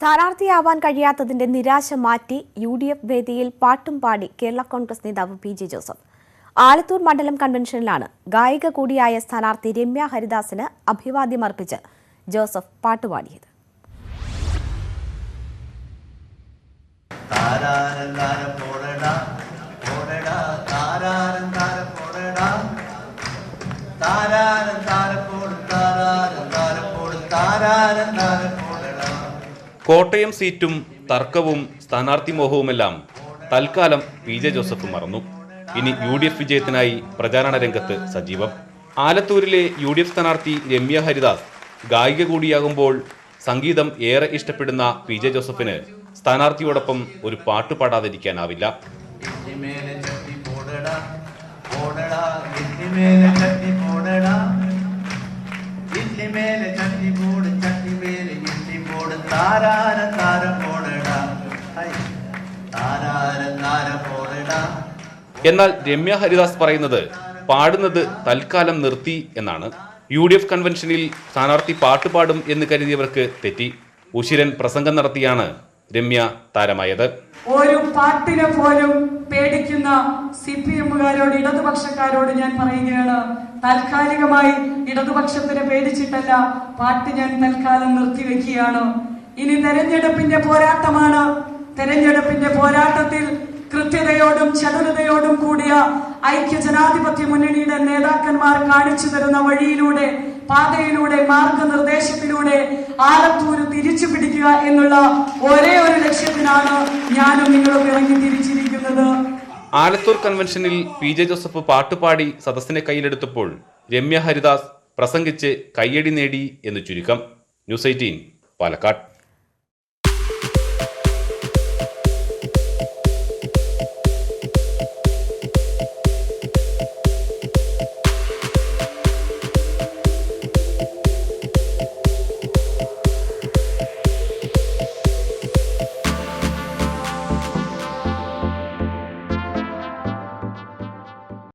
സ്ഥാനാർത്ഥിയാവാൻ കഴിയാത്തതിന്റെ നിരാശ മാറ്റി UDF വേദിയിൽ പാട്ടും പാടി കേരള കോൺഗ്രസ് നേതാവ് PJ ജോസഫ്. ആലത്തൂർ മണ്ഡലം കൺവെൻഷനിലാണ് ഗായിക കൂടിയായ സ്ഥാനാർത്ഥി രമ്യ ഹരിദാസിന് അഭിവാദ്യമർപ്പിച്ച് ജോസഫ് പാട്ടുപാടിയത്. കോട്ടയം സീറ്റും തർക്കവും സ്ഥാനാർത്ഥി മോഹവുമെല്ലാം തൽക്കാലം PJ ജോസഫ് മറന്നു. ഇനി UDF വിജയത്തിനായി പ്രചാരണ രംഗത്ത് സജീവം. ആലത്തൂരിലെ UDF സ്ഥാനാർത്ഥി രമ്യ ഹരിദാസ് ഗായിക കൂടിയാകുമ്പോൾ സംഗീതം ഏറെ ഇഷ്ടപ്പെടുന്ന PJ ജോസഫിന് സ്ഥാനാർത്ഥിയോടൊപ്പം ഒരു പാട്ട് പാടാതിരിക്കാനാവില്ല. എന്നാൽ രമ്യ ഹരിദാസ് പറയുന്നത് പാടുന്നത് തൽക്കാലം നിർത്തി എന്നാണ്. UDF കൺവെൻഷനിൽ സ്ഥാനാർത്ഥി പാട്ടുപാടും എന്ന് കരുതിയവർക്ക് തെറ്റി. ഉശിരൻ പ്രസംഗം നടത്തിയാണ് രമ്യ താരമായത്. ഒരു പാട്ടിനെ പോലും പേടിക്കുന്ന CPM-കാരോട്, ഇടതുപക്ഷക്കാരോട് ഞാൻ പറയുകയാണ്, താൽക്കാലികമായി ഇടതുപക്ഷത്തിനെ പേടിച്ചിട്ടല്ല, പാട്ട് ഞാൻ തൽക്കാലം നിർത്തിവെക്കുകയാണ്. ഇനി തെരഞ്ഞെടുപ്പിന്റെ പോരാട്ടമാണ്. തെരഞ്ഞെടുപ്പിന്റെ പോരാട്ടത്തിൽ കൃത്യതയോടും ചടുലതയോടും കൂടിയ ഐക്യജനാധിപത്യ മുന്നണിയുടെ നേതാക്കന്മാർ കാണിച്ചു തരുന്ന വഴിയിലൂടെ, പാതയിലൂടെ, മാർഗനിർദ്ദേശത്തിലൂടെ ആലത്തൂര് തിരിച്ചു പിടിക്കുക എന്നുള്ള ഒരേ ഒരു ലക്ഷ്യത്തിനാണ് ഞാനും നിങ്ങളും ഇറങ്ങി തിരിച്ചിരിക്കുന്നത്. ആലത്തൂർ കൺവെൻഷനിൽ PJ ജോസഫ് പാട്ടുപാടി സദസ്സിനെ കയ്യിലെടുത്തപ്പോൾ രമ്യ ഹരിദാസ് പ്രസംഗിച്ച് കയ്യടി നേടി എന്ന് ചുരുക്കം. ന്യൂസ് 18 പാലക്കാട്.